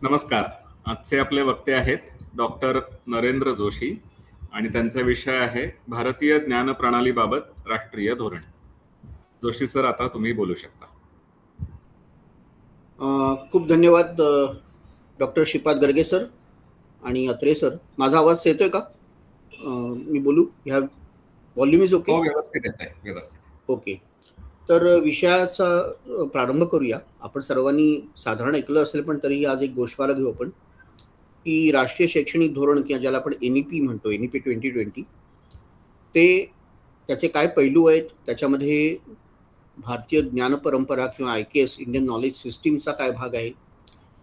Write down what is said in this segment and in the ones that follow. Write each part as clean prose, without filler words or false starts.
नमस्कार. आजचे आपले वक्ते आहेत डॉक्टर नरेंद्र जोशी आणि त्यांचा विषय आहे भारतीय ज्ञान प्रणालीबाबत राष्ट्रीय धोरण. जोशी सर, आता तुम्ही बोलू शकता. खूप धन्यवाद डॉक्टर श्रीपाद गर्गे सर आणि अत्रे सर. माझा आवाज येतोय का? मी बोलू? ह्या व्हॉल्यूम इज ओके? हो, व्यवस्थित येत आहे, व्यवस्थित. ओके. तर विषयाचा प्रारंभ करूया. आपण सर्वांनी साधारण ऐकलं असेल, पण तरीही आज एक गोषवारा घेऊ आपण, की राष्ट्रीय शैक्षणिक धोरण किंवा ज्याला आपण NEP म्हणतो, NEP 2020, ते त्याचे काय पैलू आहेत, त्याच्यामध्ये भारतीय ज्ञान परंपरा किंवा IKS इंडियन नॉलेज सिस्टीमचा काय भाग आहे,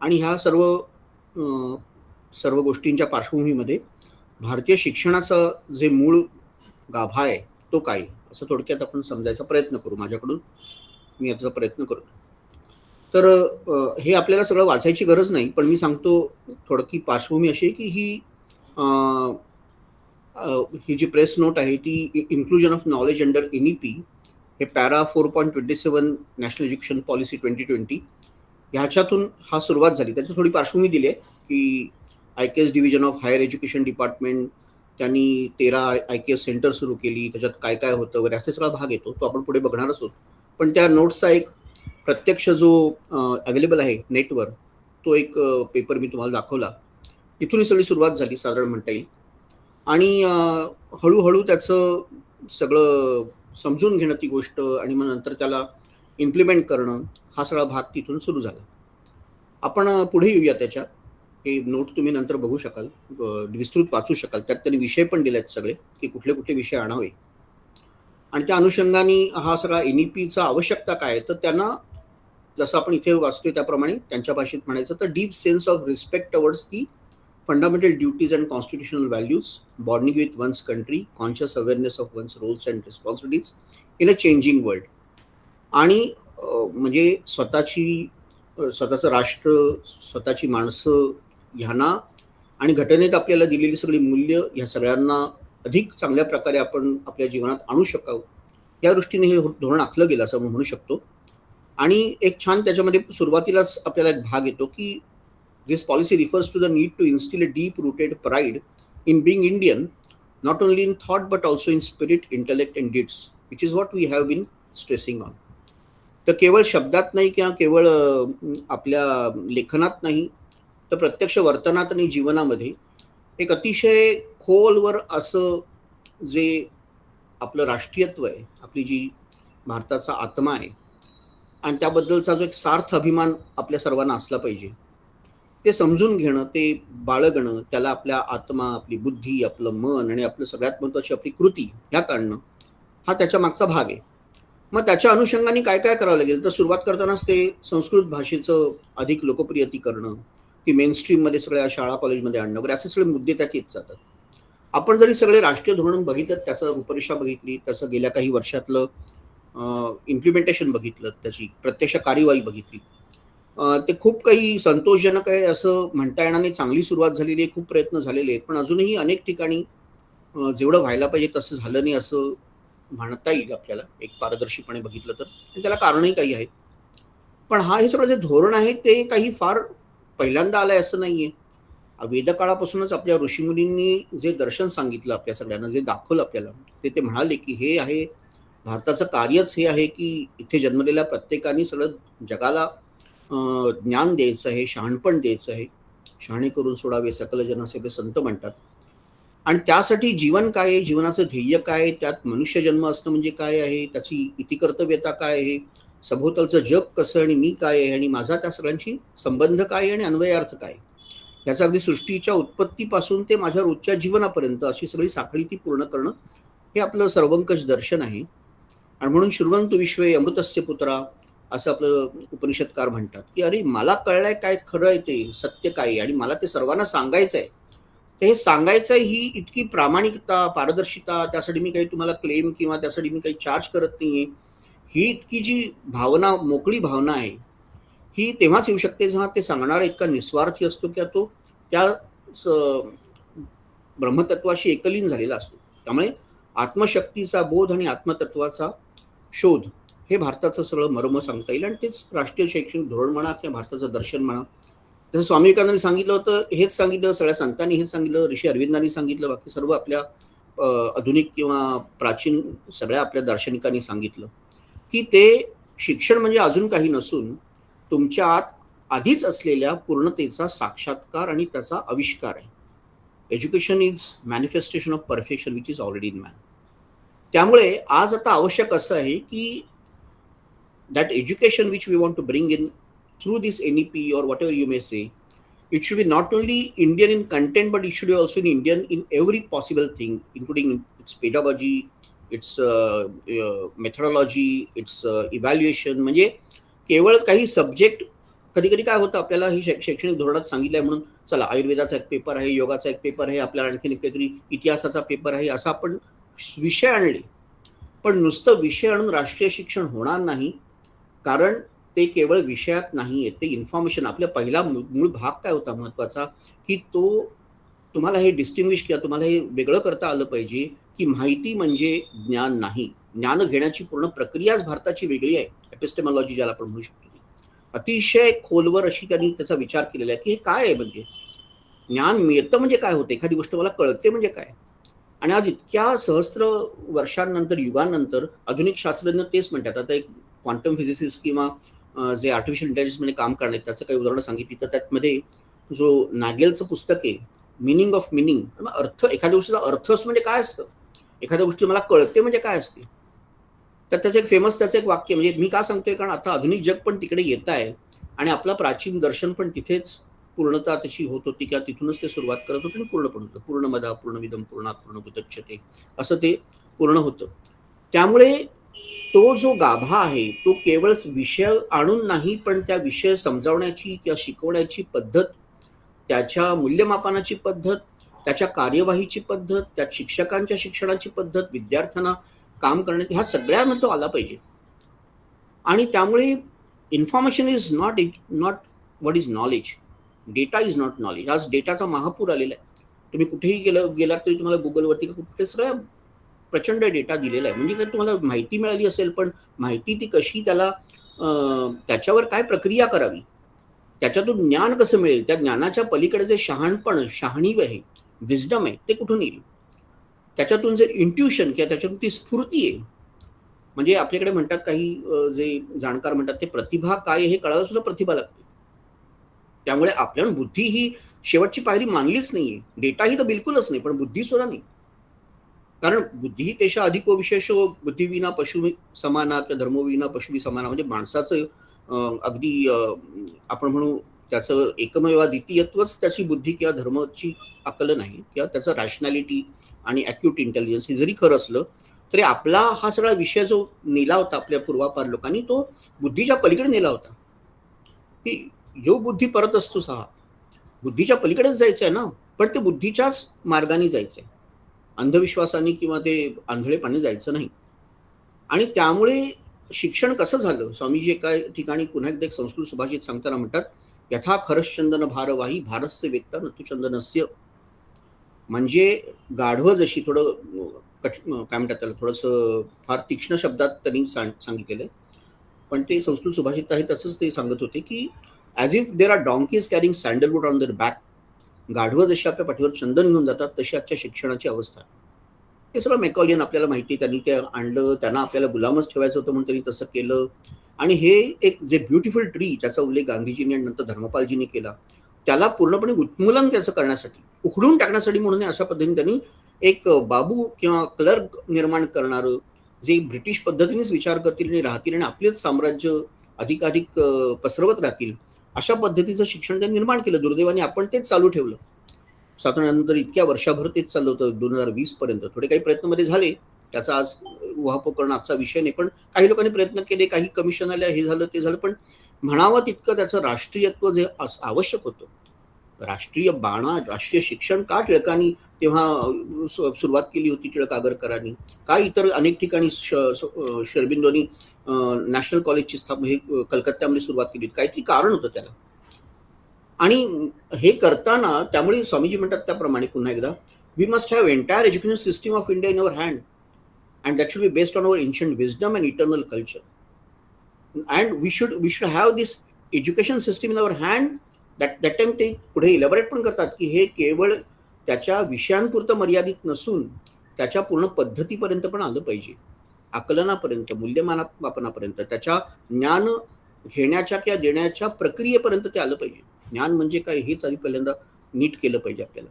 आणि ह्या सर्व गोष्टींच्या पार्श्वभूमीमध्ये भारतीय शिक्षणाचा जे मूळ गाभा आहे तो काय, असं थोडक्यात आपण समजायचा प्रयत्न करू. मी याचा प्रयत्न करतो. तर हे आपल्याला सगळं वाचायची गरज नाही, पण मी सांगतो थोडकी पार्श्वभूमी अशी आहे की ही जी प्रेस नोट आहे ती inclusion of knowledge under NEP, हे पॅरा 4.27 नॅशनल एज्युकेशन पॉलिसी 2020 ह्याच्यातून हा सुरुवात झाली. त्याची थोडी पार्श्वभूमी दिली आहे की IKS division of higher education department त्यांनी 13 IKS सेंटर सुरू केली, त्याच्यात काय काय होतं वगैरे असे सगळा भाग येतो, तो आपण पुढे बघणारच आहोत. पण त्या नोट्सचा एक प्रत्यक्ष जो अवेलेबल आहे नेटवर, तो एक पेपर मी तुम्हाला दाखवला. तिथून सगळी सुरुवात झाली साधारण म्हणता येईल, आणि हळूहळू त्याचं सगळं समजून घेणं ती गोष्ट आणि मग नंतर त्याला इम्प्लिमेंट करणं, हा सगळा भाग तिथून सुरू झाला. आपण पुढे येऊया. त्याच्या हे नोट तुम्ही नंतर बघू शकाल, विस्तृत वाचू शकाल. त्यात त्यांनी विषय पण दिले आहेत सगळे, की कुठले कुठले विषय आणावे, आणि त्या अनुषंगाने हा सगळा NEPचा आवश्यकता काय आहे. तर त्यांना जसं आपण इथे वाचतोय त्याप्रमाणे त्यांच्या भाषेत म्हणायचं तर deep sense of respect towards the fundamental duties and constitutional values, bonding with one's country, conscious awareness of one's roles and responsibilities in a changing world. आणि म्हणजे स्वतःचं राष्ट्र, स्वतःची माणसं ह्यांना आणि घटनेत आपल्याला दिलेली सगळी मूल्य ह्या सगळ्यांना अधिक चांगल्या प्रकारे आपण आपल्या जीवनात आणू शकावं, या दृष्टीने हे धोरण आखलं गेलं असं म्हणू शकतो. आणि एक छान त्याच्यामध्ये सुरुवातीलाच आपल्याला एक भाग येतो की this policy refers to the need to instil a deep rooted pride in being Indian, not only in thought but also in spirit, intellect and deeds, which is what we have been stressing on. तर केवळ शब्दात नाही किंवा केवळ आपल्या लेखनात नाही, तर प्रत्यक्ष वर्तनात आणि जीवनामध्ये एक अतिशय खोलवर असं जे आपलं राष्ट्रीयत्व आहे, आपली जी भारताचा आत्मा आहे, आणि त्याबद्दलचा जो एक सार्थ अभिमान आपल्या सर्वांना असला पाहिजे, ते समजून घेणं, ते बाळगणं, त्याला आपल्या आत्मा, आपली बुद्धी, आपलं मन आणि आपलं सगळ्यात महत्त्वाची आपली कृती ह्यात आणणं, हा त्याच्या मागचा भाग आहे. मग त्याच्या अनुषंगाने काय काय करावं लागेल, तर सुरुवात करतानाच ते संस्कृत भाषेचं अधिक लोकप्रियती करणं, ती मेनस्ट्रीममध्ये सगळ्या शाळा कॉलेजमध्ये आणणं वगैरे, असे सगळे मुद्दे त्यात येत जातात. आपण जरी सगळे राष्ट्रीय धोरण बघितलं, त्याचं रूपरेषा बघितली, त्याचं गेल्या काही वर्षातलं इम्प्लिमेंटेशन बघितलं, त्याची प्रत्यक्ष कार्यवाही बघितली, ते खूप काही संतोषजनक आहे असं म्हणता येणार नाही. चांगली सुरुवात झालेली आहे, खूप प्रयत्न झालेले आहेत, पण अजूनही अनेक ठिकाणी जेवढं व्हायला पाहिजे तसं झालं नाही असं म्हणता येईल आपल्याला एक पारदर्शीपणे बघितलं तर. आणि त्याला कारणही काही आहेत. पण हे सगळं जे धोरण आहे ते काही फार पहिल्यांदा आलंय असं नाहीये. वेदकाळापासूनच आपल्या ऋषीमुनींनी जे दर्शन सांगितलं आपल्या सगळ्यांना, जे दाखवलं आपल्याला, ते म्हणाले की हे आहे भारताचं कार्यच, हे आहे की इथे जन्मलेल्या प्रत्येकाने सगळं जगाला ज्ञान द्यायचं आहे, शहाणपण द्यायचं आहे. शहाणे करून सोडावे सकल जन, असे ते संत म्हणतात. आणि त्यासाठी जीवन काय आहे, जीवनाचं ध्येय काय आहे, त्यात मनुष्य जन्म असणं म्हणजे काय आहे, त्याची इतिकर्तव्यता काय आहे, सभोवतालचं जग कसं आणि मी काय आहे, आणि माझा त्या सगळ्यांशी संबंध काय आहे आणि अन्वयार्थ काय, याचा अगदी सृष्टीच्या उत्पत्तीपासून ते माझ्या रोजच्या जीवनापर्यंत अशी सगळी साखळी ती पूर्ण करणं, हे आपलं सर्वंकष दर्शन आहे. आणि म्हणून श्रुण्वन्तु विश्वे अमृतस्य पुत्रा, असं आपलं उपनिषदकार म्हणतात की अरे मला कळलंय काय खरं आहे, ते सत्य काय आहे, आणि मला ते सर्वांना सांगायचं आहे. तर हे सांगायचं ही इतकी प्रामाणिकता, पारदर्शिता, त्यासाठी मी काही तुम्हाला क्लेम किंवा त्यासाठी मी काही चार्ज करत नाहीये, ही इतकी जी भावना, मोकळी भावना आहे, ही तेव्हाच येऊ शकते जेव्हा ते सांगणारा इतका निस्वार्थी असतो किंवा तो त्या ब्रह्मतत्वाशी एकलीन झालेला असतो. त्यामुळे आत्मशक्तीचा बोध आणि आत्मतत्वाचा शोध हे भारताचं सगळं मर्म सांगता येईल. आणि तेच राष्ट्रीय शैक्षणिक धोरण म्हणा किंवा भारताचं दर्शन म्हणा, जसं स्वामी विवेकानंदांनी सांगितलं होतं, हेच सांगितलं, सगळ्या संतांनी हेच सांगितलं, ऋषी अरविंदांनी सांगितलं, बाकी सर्व आपल्या आधुनिक किंवा प्राचीन सगळ्या आपल्या दार्शनिकांनी सांगितलं, की ते शिक्षण म्हणजे अजून काही नसून तुमच्या आत आधीच असलेल्या पूर्णतेचा साक्षात्कार आणि त्याचा आविष्कार आहे. Education is manifestation of perfection which is already in man. त्यामुळे आज आता आवश्यक असं आहे की that education which we want to bring in through this NEP or whatever you may say, it should be not only Indian in content, but it should be also in Indian in every possible thing, including its pedagogy, its methodology, its evaluation. म्हणजे केवळ काही subject, कधी कधी काय होतं आपल्याला ही शैक्षणिक धोरणात सांगितलंय म्हणून चला आयुर्वेदाचा एक पेपर आहे, योगाचा एक पेपर आहे, आपल्याला आणखीन काहीतरी इतिहासाचा पेपर आहे, असं आपण विषय आणले. पण नुसतं विषय आणून राष्ट्रीय शिक्षण होणार नाही, कारण ते केवळ विषयात नाही आहे, ते इन्फॉर्मेशन. आपला पहिला मूळ भाग काय होता महत्वाचा, की तो तुम्हाला हे डिस्टिंग्विश किंवा तुम्हाला हे वेगळं करता आलं पाहिजे की माहिती म्हणजे ज्ञान नाही, ज्ञान घेण्याची पूर्ण प्रक्रियाच भारताची वेगळी आहे. एपिस्टेमॉलॉजी ज्याला आपण म्हणू शकतो, अतिशय खोलवर अशी त्यांनी त्याचा विचार केलेला आहे की हे काय आहे, म्हणजे ज्ञान मिळतं म्हणजे काय होतं, एखादी गोष्ट मला कळते म्हणजे काय. आणि आज इतक्या सहस्त्र वर्षांनंतर, युगांनंतर आधुनिक शास्त्रज्ञ तेच म्हणतात. आता एक क्वांटम फिजिसिस्ट किंवा जे आर्टिफिशियल इंटेलिजन्समध्ये काम करणार त्याचं काही उदाहरणं सांगितली तर त्यामध्ये जो नागेलचं पुस्तक आहे मिनिंग ऑफ मिनिंग, अर्थ, एखाद्या गोष्टीचा अर्थ असतो म्हणजे काय असतं, एखाद्या गोष्टी मला कळते म्हणजे काय असते. तर त्याचं एक फेमस त्याचं एक वाक्य, म्हणजे मी का सांगतोय, कारण आता आधुनिक जग पण तिकडे येत आहे आणि आपलं प्राचीन दर्शन पण तिथेच पूर्णता तशी होत होती किंवा तिथूनच ते सुरुवात करत होतं आणि पूर्ण पण होतं. पूर्णमदा पूर्णमिदं पूर्णात पूर्णमुदच्यते असं ते पूर्ण होतं. त्यामुळे तो जो गाभा आहे तो केवळ विषय आणून नाही, पण त्या विषय समजावण्याची किंवा शिकवण्याची पद्धत, त्याच्या मूल्यमापनाची पद्धत, त्याच्या कार्यवाहीची पद्धत, त्या शिक्षकांच्या शिक्षणाची पद्धत, विद्यार्थ्यांना काम करण्याची, ह्या सगळ्यामध्ये तो आला पाहिजे. आणि त्यामुळे information is not what is knowledge, data is not knowledge. आज डेटाचा महापूर आलेला आहे. तुम्ही कुठेही गेलात तरी तुम्हाला गुगलवरती कुठे सगळं प्रचंड डेटा दिलेला आहे. म्हणजे काय तुम्हाला माहिती मिळाली असेल, पण माहिती ती कशी, त्याला त्याच्यावर काय प्रक्रिया करावी, त्याच्यातून ज्ञान कसं मिळेल, त्या ज्ञानाच्या पलीकडे जे शहाणपण, शहाणीव आहे, विजडम आहे, ते कुठून येईल, त्याच्यातून जे इंट्युशन किंवा त्याच्यातून ती स्फूर्ती आहे. म्हणजे आपल्याकडे म्हणतात काही जे जाणकार म्हणतात ते प्रतिभा काय हे कळायला सुद्धा प्रतिभा लागते. त्यामुळे आपल्याला बुद्धी ही शेवटची पायरी मानलीच नाहीये, डेटाही तर बिलकुलच नाही, पण बुद्धी सुद्धा नाही. कारण बुद्धी तेशा अधिको विशेषो बुद्धिविना पशु समाना किंवा धर्मविना पशुवी समाना. म्हणजे माणसाचं अगदी आपण म्हणू त्याचं एकमेवा द्वितीयत्वच त्याची बुद्धी किंवा धर्माची अकल नाही, किंवा त्याचं रॅशनॅलिटी आणि ॲक्यूट इंटेलिजन्स हे जरी खरं असलं तरी आपला हा सगळा विषय जो नेला होता आपल्या पूर्वापार लोकांनी, तो बुद्धीच्या पलीकडे नेला होता. की यो बुद्धी परत असतो सहा, बुद्धीच्या पलीकडेच जायचं आहे ना, पण ते बुद्धीच्याच मार्गाने जायचंय, अंधविश्वासाने किंवा ते आंधळेपणे जायचं नाही. आणि त्यामुळे शिक्षण कसं झालं, स्वामीजी एका ठिकाणी पुन्हा एकदा एक संस्कृत सुभाषित सांगताना म्हणतात, यथा खरश्चंदन भारवाही भारस्य वेत्ता नतुचंदनस्य. म्हणजे गाढवं जशी, थोडं काय म्हणतात त्याला, थोडंसं फार तीक्ष्ण शब्दात त्यांनी सांगितलेलं आहे, पण ते संस्कृत सुभाषित आहे तसंच ते सांगत होते की as if there are donkeys carrying sandalwood on their back. गाढवं जशी आपल्या पाठीवर चंदन घेऊन जातात तशी आजच्या शिक्षणाची अवस्था. हे सगळं मॅकॉलियन आपल्याला माहिती, त्यांनी ते आणलं, त्यांना आपल्याला गुलामच ठेवायचं होतं म्हणून त्यांनी तसं केलं. आणि हे एक जे ब्युटिफुल ट्री ज्याचा उल्लेख गांधीजींनी आणि नंतर धर्मपालजींनी केला, त्याला पूर्णपणे उन्मूलन त्याचं करण्यासाठी, उखडून टाकण्यासाठी म्हणून अशा पद्धतीने त्यांनी एक बाबू किंवा क्लर्क निर्माण करणारं, जे ब्रिटिश पद्धतीनेच विचार करतील आणि राहतील आणि आपलेच साम्राज्य अधिकाधिक पसरवत राहतील, अशा पद्धतीचं शिक्षण त्यांनी निर्माण केलं. दुर्दैवाने आपण तेच चालू ठेवलं. स्वातंत्र्यानंतर इतक्या वर्षाभर तेच चाललं होतं 2020 पर्यंत. थोडे काही प्रयत्न मध्ये झाले, त्याचा आज उहापोह करणं आजचा विषय नाही, पण काही लोकांनी प्रयत्न केले, काही कमिशन आल्या, हे झालं ते झालं, पण म्हणावं तितकं त्याचं राष्ट्रीयत्व जे आवश्यक होतं, राष्ट्रीय बाणा, राष्ट्रीय शिक्षण का टिळकांनी तेव्हा सुरुवात केली होती, टिळक आगरकरांनी, का इतर अनेक ठिकाणी शरबिंदोनी नॅशनल कॉलेजची स्थापना हे कलकत्त्यामध्ये सुरुवात केली, काहीतरी कारण होतं त्याला. आणि हे करताना त्यामुळे स्वामीजी म्हणतात त्याप्रमाणे पुन्हा एकदा, we must have entire education system of India in our hand and that should be based on our ancient wisdom and eternal culture. And we should have this education system in our hand that time ते पुढे elaborate पण करतात की हे केवळ त्याच्या विषयांपुरतं मर्यादित नसून त्याच्या पूर्ण पद्धतीपर्यंत पण आलं पाहिजे, आकलनापर्यंत, मूल्यमापनापर्यंत, त्याच्या ज्ञान घेण्याच्या किंवा देण्याच्या प्रक्रियेपर्यंत ते आलं पाहिजे. ज्ञान म्हणजे काय हेच आधी पहिल्यांदा नीट केलं पाहिजे आपल्याला.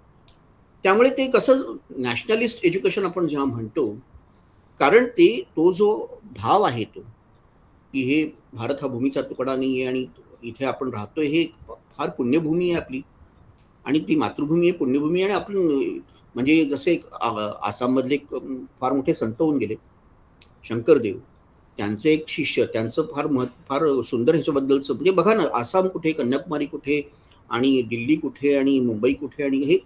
त्यामुळे ते कसं नॅशनलिस्ट एज्युकेशन आपण जेव्हा म्हणतो, कारण तो जो भाव आहे तो, की हे भारत हा भूमीचा तुकडा नाही आहे आणि इथे आपण राहतोय, हे फार पुण्यभूमी आहे आपली आणि ती मातृभूमी आहे, पुण्यभूमी आहे. आणि आपण म्हणजे जसे एक आसाममधले एक फार मोठे संत होऊन गेले शंकरदेव, त्यांचे एक शिष्य, त्यांचं फार सुंदर ह्याच्याबद्दलचं म्हणजे बघा ना, आसाम कुठे, कन्याकुमारी कुठे आणि दिल्ली कुठे आणि मुंबई कुठे आणि हे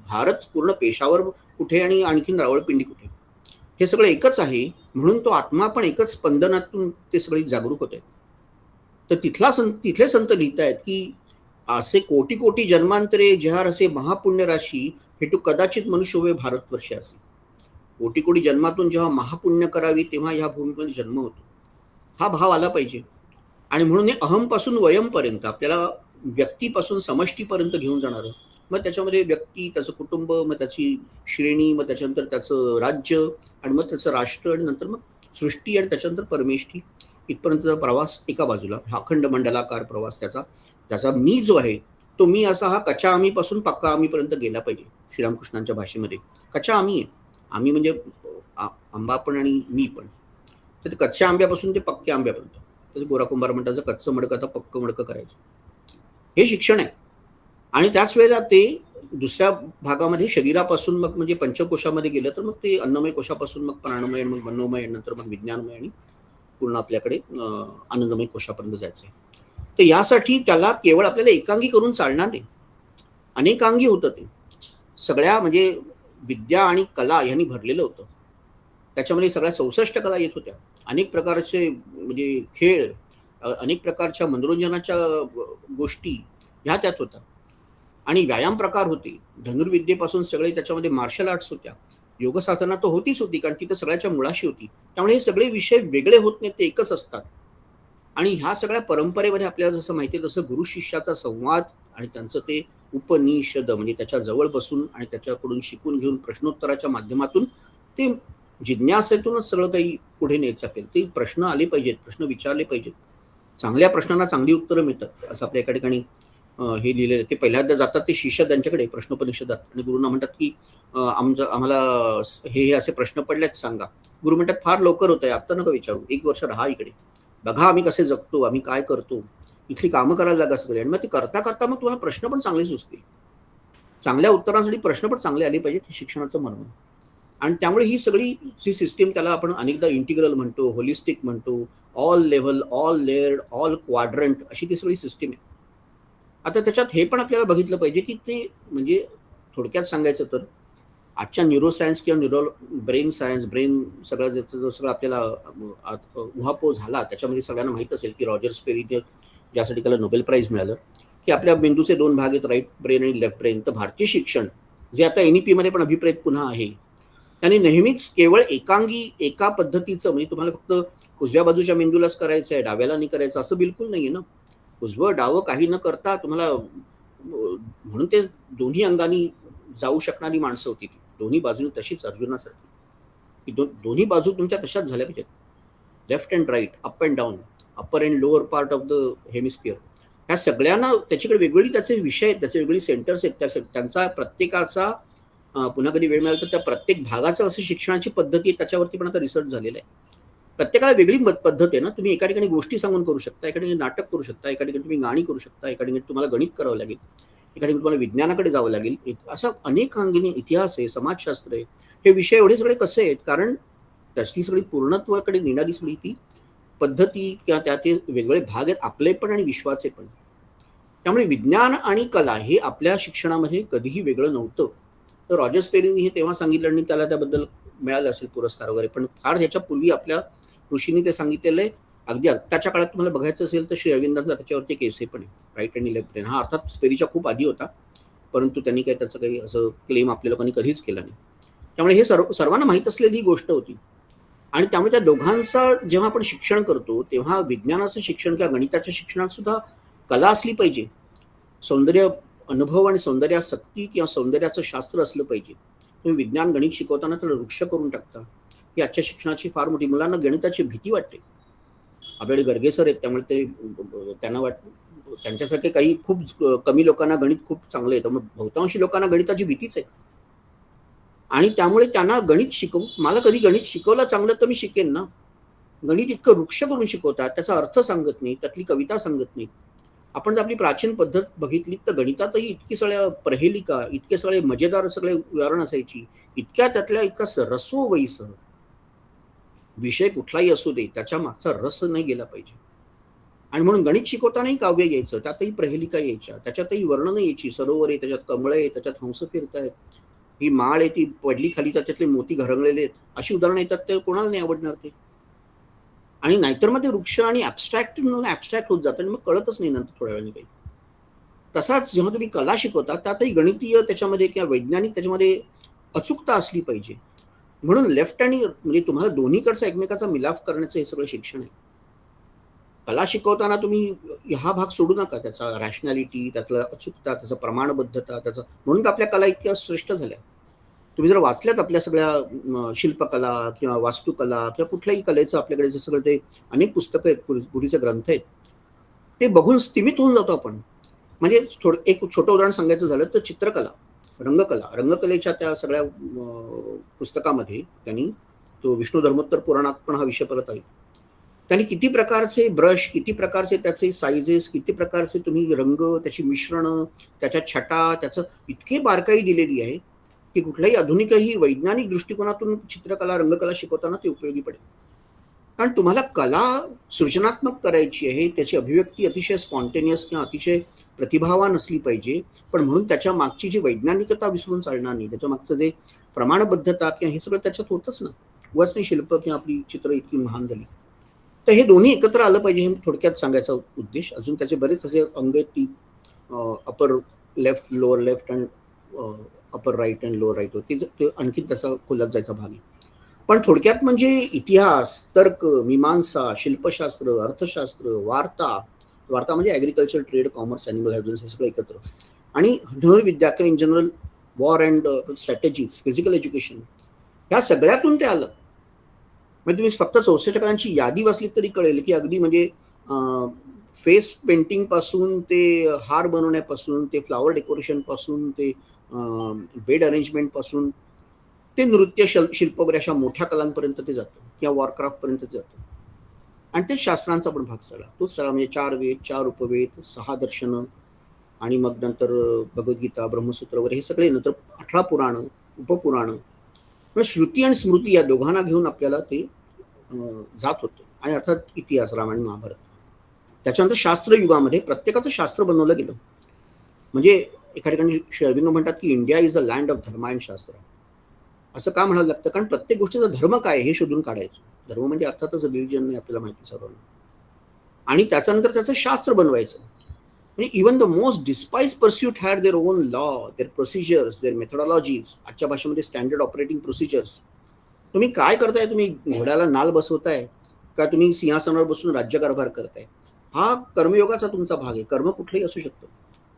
भारत पूर्ण पेशावर कुठे आणि आणखीन रावळपिंडी कुठे, हे सगळं एकच आहे. म्हणून तो आत्मा पण एकच स्पंदनातून ते सगळे जागरूक होत आहेत. तर तिथले संत लिहित आहेत की असे कोटी कोटी जन्मांतरे जेहार असे महापुण्य राशी हेतू कदाचित मनुष्य होय भारतवर्षी असे. कोटी कोटी जन्मातून जेव्हा महापुण्य करावी तेव्हा ह्या भूमीमध्ये जन्म होतो, हा भाव आला पाहिजे. आणि म्हणून हे अहमपासून वयमपर्यंत आपल्याला व्यक्तीपासून समष्टीपर्यंत घेऊन जाणारं, मग त्याच्यामध्ये व्यक्ती, त्याचं कुटुंब, मग त्याची श्रेणी, मग त्याच्यानंतर त्याचं राज्य आणि मग त्याचं राष्ट्र आणि नंतर मग सृष्टी आणि त्याच्यानंतर परमेष्ठी इथपर्यंतचा प्रवास एका बाजूला, हा अखंड मंडलाकार प्रवास. त्याचा मी जो आहे तो मी असा हा कच्च्या आम्हीपासून पक्का आम्हीपर्यंत गेला पाहिजे. श्रीरामकृष्णांच्या भाषेमध्ये कच्चा आम्ही आहे, आम्ही म्हणजे आंबा पण आणि मी पण. तर ते कच्च्या आंब्यापासून ते पक्क्या आंब्यापर्यंत, त्याचं गोरा कुंभार म्हणतात कच्चं मडकं आता पक्क मडकं करायचं, हे शिक्षण आहे. आणि त्याच वेळेला ते दुसऱ्या भागामध्ये शरीरापासून मग म्हणजे पंचकोशामध्ये गेलं तर मग ते अन्नमय कोशापासून मग प्राणमय, मग मनोमय, नंतर मग विज्ञानमय आणि पूर्ण आपल्याकडे आनंदमय कोशापर्यंत जायचं आहे. तर यासाठी त्याला केवळ आपल्याला एकांगी करून चालणार नाही, अनेकांगी होतं ते. सगळ्या म्हणजे विद्या आणि कला यांनी भरलेलं होतं. त्याच्यामध्ये सगळ्या 64 कला येत होत्या, अनेक प्रकारचे म्हणजे खेळ, अनेक प्रकारच्या मनोरंजनाच्या गोष्टी ह्या त्यात होत्या आणि व्यायाम प्रकार होते, धनुर्विद्येपासून सगळे त्याच्यामध्ये मार्शल आर्ट्स होत्या, योगसाधना तर होतीच होती कारण ती तर सगळ्याच्या मुळाशी होती. त्यामुळे हे सगळे विषय वेगळे होत नाहीत, ते एकच असतात. आणि ह्या सगळ्या परंपरेमध्ये आपल्याला जसं माहिती आहे तसं गुरु शिष्याचा संवाद आणि त्यांचं ते उपनिषद म्हणजे त्याच्या जवळ बसून आणि त्याच्याकडून शिकून घेऊन प्रश्नोत्तराच्या माध्यमातून ते जिज्ञासेतूनच सगळं काही पुढे न्यायचं असेल. ते प्रश्न आले पाहिजेत, प्रश्न विचारले पाहिजेत, चांगल्या प्रश्नांना चांगली उत्तरं मिळतात असं आपल्या एका ठिकाणी हे लिहिलेलं. ते पहिल्यांदा जातात ते शिष्य त्यांच्याकडे प्रश्नोपनिषदात आणि गुरुंना म्हणतात की आम्हाला हे असे प्रश्न पडलेत सांगा. गुरु म्हणतात फार लवकर होत आहे, आत्ता नका विचारू, 1 वर्ष राहा इकडे, बघा आम्ही कसे जगतो, आम्ही काय करतो, इथली कामं करायला लागा सगळे. आणि मग ते करता करता मग तुम्हाला प्रश्न पण चांगले सुचतील, चांगल्या उत्तरांसाठी प्रश्न पण चांगले आले पाहिजेत, हे शिक्षणाचं मर्म. आणि त्यामुळे ही सगळी सिस्टीम, त्याला आपण अनेकदा इंटिग्रल म्हणतो, होलिस्टिक म्हणतो, all level, all layered, all quadrant, अशी ती सगळी सिस्टीम आहे. आता त्याच्यात हे पण आपल्याला बघितलं पाहिजे की ते म्हणजे थोडक्यात सांगायचं तर आजच्या न्यूरोसायन्स किंवा ब्रेन सायन्स, ब्रेन सगळं जो सगळं आपल्याला उहापोह झाला त्याच्यामध्ये सगळ्यांना माहीत असेल की रॉजर स्पेरीने ज्यासाठी त्याला नोबेल प्राईज मिळालं की आपल्या मेंदूचे 2 भाग आहेत, राईट ब्रेन आणि लेफ्ट ब्रेन. तर भारतीय शिक्षण जे आता NEP मध्ये पण अभिप्रेत पुन्हा आहे, त्याने नेहमीच केवळ एकांगी एका पद्धतीचं म्हणजे तुम्हाला फक्त उजव्या बाजूच्या मेंदूलाच करायचं आहे, डाव्याला नाही करायचं असं बिलकुल नाहीये ना. उजवं डावं काही न करता तुम्हाला, म्हणून ते दोन्ही अंगानी जाऊ शकणारी माणसं होती ती, दोन्ही बाजूनी तशीच अर्जुनासारखी की दोन्ही बाजू तुमच्या तशाच झाल्या पाहिजेत, left and right, up and down, upper and lower part of the hemisphere. ह्या सगळ्यांना त्याच्याकडे वेगवेगळी त्याचे विषय आहेत, त्याचे वेगवेगळी सेंटर्स आहेत, त्यांचा प्रत्येकाचा पुन्हा कधी वेळ मिळाला तर त्या प्रत्येक भागाचं असं शिक्षणाची पद्धती आहे, त्याच्यावरती पण आता रिसर्च झालेला आहे. प्रत्येकाला वेगळी पद्धत आहे ना. तुम्ही एका ठिकाणी गोष्टी सांगून करू शकता, एका ठिकाणी नाटक करू शकता, एका ठिकाणी तुम्ही गाणी करू शकता, एका ठिकाणी तुम्हाला गणित करावं लागेल, एका ठिकाणी तुम्हाला विज्ञानाकडे जावं लागेल. असं अनेक अंगिनी, इतिहास आहे, समाजशास्त्र आहे, हे विषय एवढे सगळे कसे आहेत कारण त्याची सगळी पूर्णत्वाकडे नेणारी सगळी ती पद्धती किंवा त्यात वेगवेगळे भाग आहेत, आपले पण आणि विश्वाचे पण. त्यामुळे विज्ञान आणि कला हे आपल्या शिक्षणामध्ये कधीही वेगळं नव्हतं. तर रॉजर स्पेरीने हे तेव्हा सांगितलं आणि त्याला त्याबद्दल मिळालं असेल पुरस्कार वगैरे, पण फार ह्याच्या पूर्वी आपल्या ऋषींनी ते सांगितलेलं आहे. अगदी आत्ताच्या काळात तुम्हाला बघायचं असेल तर श्री अरविंदांचा त्याच्यावरती एक एसे पण आहे, राईट आणि लेफ्ट ब्रेन. हा अर्थात स्पेरीच्या खूप आधी होता, परंतु त्यांनी काही त्याचं काही असं क्लेम आपल्या लोकांनी कधीच केला नाही. त्यामुळे हे सर्वांना माहीत असलेली ही गोष्ट होती. आणि त्यामुळे त्या दोघांचं जेव्हा आपण शिक्षण करतो तेव्हा विज्ञानाचं शिक्षण किंवा गणिताच्या शिक्षणात सुद्धा कला असली पाहिजे, सौंदर्य अनुभव आणि सौंदर्यासक्ती किंवा सौंदर्याचं शास्त्र असलं पाहिजे. तुम्ही विज्ञान गणित शिकवताना त्याला वृक्ष करून टाकता. ही आजच्या शिक्षणाची फार मोठी, मुलांना गणिताची भीती वाटते. आपल्याकडे गर्गे सर आहेत, त्यामुळे ते त्यांना त्यांच्यासारखे काही खूप कमी लोकांना गणित खूप चांगलं येतं. मग बहुतांशी लोकांना गणिताची भीतीच आहे आणि त्यामुळे त्यांना गणित मला कधी गणित शिकवलं चांगलं तर मी शिकेन ना. गणित इतकं वृक्ष करून शिकवतात, त्याचा अर्थ सांगत नाही, त्यातली कविता सांगत नाही. आपण जर आपली प्राचीन पद्धत बघितली तर गणितातही इतकी सगळ्या प्रहेलिका, इतके सगळे मजेदार सगळे उदाहरण असायची, त्यातल्या इतका रसो वैस. विषय कुठलाही असू दे, त्याच्या मागचा रस नाही गेला पाहिजे. आणि म्हणून गणित शिकवतानाही काव्य यायचं, त्यातही प्रहेलिका यायच्या, त्याच्यातही वर्णन यायची. सरोवर आहे, त्याच्यात कमळ आहे, त्याच्यात हंस फिरतायत, ही माळ आहे ती पडली खाली, त्याच्यातले मोती घरंगलेले आहेत, अशी उदाहरणं येतात. ते कोणाला नाही आवडणार ते. आणि नाहीतर मग ते वृक्ष आणि ॲबस्ट्रॅक्ट होत जातं आणि मग कळतच नाही नंतर थोड्या वेळाने काही. तसाच जेव्हा तुम्ही कला शिकवता त्यातही गणितीय त्याच्यामध्ये किंवा वैज्ञानिक त्याच्यामध्ये अचूकता असली पाहिजे. म्हणून लेफ्ट आणि म्हणजे तुम्हाला दोन्हीकडचा एकमेकाचा मिलाफ करण्याचं हे सगळं शिक्षण आहे. कला शिकवताना तुम्ही हा भाग सोडू नका, त्याचा रॅशनॅलिटी, त्यातलं अचूकता, त्याचं प्रमाणबद्धता, त्याचं. म्हणून तर आपल्या कला इतक्या श्रेष्ठ झाल्या. तुम्ही जर वाचल्यात आपल्या सगळ्या शिल्पकला किंवा वास्तुकला किंवा कुठल्याही कलेचं आपल्याकडे जे सगळं ते अनेक पुस्तकं आहेत, पूर्वीचे ग्रंथ आहेत, ते बघून स्तिमित होऊन जातो आपण. म्हणजे एक छोटं उदाहरण सांगायचं झालं तर चित्रकला, रंगकलेच्या त्या सगळ्या पुस्तकामध्ये त्यांनी, तो विष्णू धर्मोत्तर पुराणात पण हा विषय परत आहे, त्यांनी किती प्रकारचे ब्रश, किती प्रकारचे त्याचे साईजेस, किती प्रकारचे तुम्ही रंग, त्याची मिश्रण, त्याच्या छटा, त्याचं इतके बारकाई दिलेली आहे की कुठल्याही आधुनिकही वैज्ञानिक दृष्टिकोनातून चित्रकला, रंगकला शिकवताना ते उपयोगी पडेल. कारण तुम्हाला कला सृजनात्मक करायची आहे, त्याची अभिव्यक्ती अतिशय स्पॉन्टेनियस किंवा अतिशय प्रतिभावान असली पाहिजे, पण म्हणून त्याच्या मागची जी वैज्ञानिकता विसरून चालणार नाही. त्याच्या मागचं जे प्रमाणबद्धता किंवा हे सगळं त्याच्यात होतच ना. उगाच नाही शिल्प किंवा आपली चित्र इतकी महान झाली. तर हे दोन्ही एकत्र आलं पाहिजे, हे थोडक्यात सांगायचा उद्देश. अजून त्याचे बरेच असे अंग आहेत, ती upper left, lower left and upper right and lower right, ते आणखी त्याचा खोलात जायचा भाग आहे. पण थोडक्यात म्हणजे इतिहास, तर्क, मीमांसा, शिल्पशास्त्र, अर्थशास्त्र, वार्ता म्हणजे agriculture, trade, commerce, animal hydrology, हे सगळं एकत्र. आणि धनुर्विद्या किंवा in general war and strategies, physical education, ह्या सगळ्यातून ते आलं. म्हणजे तुम्ही फक्त 64 कलांची यादी वाचली तरी कळेल की अगदी म्हणजे फेस पेंटिंग पासून ते हार बनवण्यापासून, ते फ्लॉवर डेकोरेशन पासून, ते बेड अरेंजमेंट पासून, ते नृत्य शिल्प वगैरे अशा मोठ्या कलांपर्यंत ते जातं किंवा वॉरक्राफ्ट पर्यंत जातं. आणि ते शास्त्रांचा पण भाग सगळा तोच सगळा. म्हणजे 4 वेद, 4 उपवेद, 6 दर्शनं, आणि मग नंतर भगवद्गीता, ब्रह्मसूत्र वगैरे हे सगळे, नंतर 18 पुराणं, उपपुराणं. म्हणजे श्रुती आणि स्मृती या दोघांना घेऊन आपल्याला ते जात होतं. आणि अर्थात इतिहास, रामायण, महाभारत. त्याच्यानंतर शास्त्रयुगामध्ये प्रत्येकाचं शास्त्र बनवलं गेलं. म्हणजे एका ठिकाणी शेरविंदो म्हणतात की India is a land of Dharma and शास्त्र. असं का म्हणावं लागतं? कारण प्रत्येक गोष्टीचा धर्म काय हे शोधून काढायचं. धर्म म्हणजे अर्थातच रिलिजन नाही, आपल्याला माहिती सर्वांना. आणि त्याच्यानंतर त्याचं शास्त्र बनवायचं. म्हणजे even the most despised pursuit had their own law, their procedures, their methodologies, आजच्या भाषेमध्ये स्टँडर्ड ऑपरेटिंग प्रोसिजर्स. तुम्ही काय करताय? तुम्ही घोड्याला नाल बसवताय का तुम्ही सिंहासनावर बसून राज्यकारभार करताय? हा कर्मयोगाचा तुमचा भाग आहे. कर्म कुठलंही असू शकतं.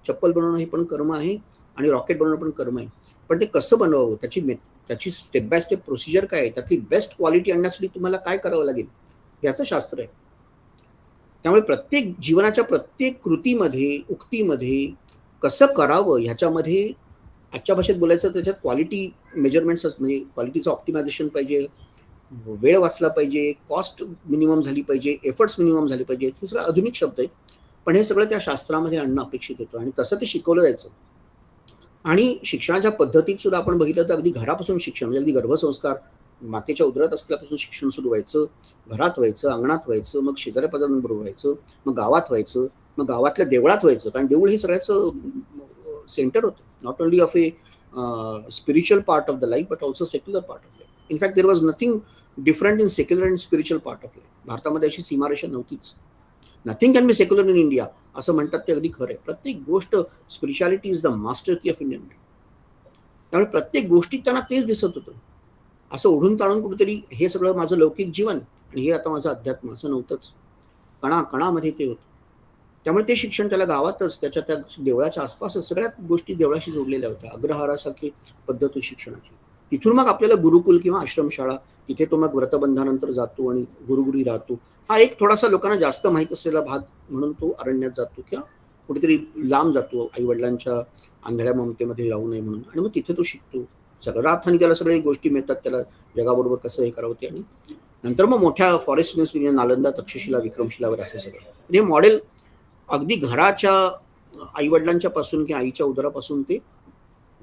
चप्पल बनवणं हे पण कर्म आहे आणि रॉकेट बनवणं पण कर्म आहे. पण ते कसं बनवावं, त्याची स्टेप बाय स्टेप प्रोसिजर काय आहे, त्यातली बेस्ट क्वालिटी आणण्यासाठी तुम्हाला काय करावं लागेल, याचं शास्त्र आहे. त्यामुळे प्रत्येक जीवनाच्या प्रत्येक कृतीमध्ये, उक्तीमध्ये कसं करावं ह्याच्यामध्ये आजच्या भाषेत बोलायचं, त्याच्यात क्वालिटी मेजरमेंट्स, म्हणजे क्वालिटीचं ऑप्टिमायझेशन पाहिजे, वेळ वाचला पाहिजे, कॉस्ट मिनिमम झाली पाहिजे, एफर्ट्स मिनिमम झाले पाहिजे. हे सगळं आधुनिक शब्द आहेत, पण हे सगळं त्या शास्त्रामध्ये आणणं अपेक्षित होतं आणि तसं ते शिकवलं जायचं. आणि शिक्षणाच्या पद्धतीत सुद्धा आपण बघितलं तर अगदी घरापासून शिक्षण, म्हणजे अगदी गर्भसंस्कार मातेच्या उदरात असल्यापासून शिक्षण सुरू व्हायचं. घरात व्हायचं, अंगणात व्हायचं, मग शेजाऱ्या पाजाऱ्यांबरोबर व्हायचं, मग गावात व्हायचं, मग गावातल्या देवळात व्हायचं. कारण देऊळ हे सगळ्याचं सेंटर होतं, not only of A spiritual part of the life but also secular part of life. In fact there was nothing different in secular and spiritual part of life. भारतामध्ये अशी सीमारेषा नव्हतीच. Nothing can be secular in India असं म्हणतात ते अगदी खरं आहे. प्रत्येक गोष्ट, स्पिरिच्युअलिटी इज द मास्टर की ऑफ इंडियन माइंड. त्यामुळे प्रत्येक गोष्टीत त्यांना तेच दिसत होतं. असं ओढून ताणून कुठेतरी हे सगळं माझं लौकिक जीवन आणि हे आता माझं अध्यात्म असं नव्हतंच. कणाकणामध्ये ते होतं. त्यामुळे ते शिक्षण त्याला गावातच त्याच्या त्या देवळाच्या आसपासच सगळ्या गोष्टी देवळाशी जोडलेल्या होत्या. अग्रहारासारखी पद्धत होती शिक्षणाची. तिथून मग आपल्याला गुरुकुल किंवा आश्रमशाळा, तिथे तो मग व्रतबंधानंतर जातो आणि गुरुगुरी राहतो. हा एक थोडासा लोकांना जास्त माहीत असलेला भाग म्हणून तो अरण्यात जातो किंवा कुठेतरी लांब जातो आईवडिलांच्या आंधळ्या ममतेमध्ये राहू नये म्हणून, आणि मग तिथे तो शिकतो सगळं रात, आणि त्याला सगळ्या गोष्टी मिळतात त्याला जगाबरोबर कसं हे करावं ते. आणि नंतर मग मोठ्या फॉरेस्ट युनिव्हर्सिटी नालंदा, तक्षशिला, विक्रमशिलावर असं सगळं. आणि हे मॉडेल अगदी घराच्या आईवडिलांच्या पासून किंवा आईच्या उदरापासून ते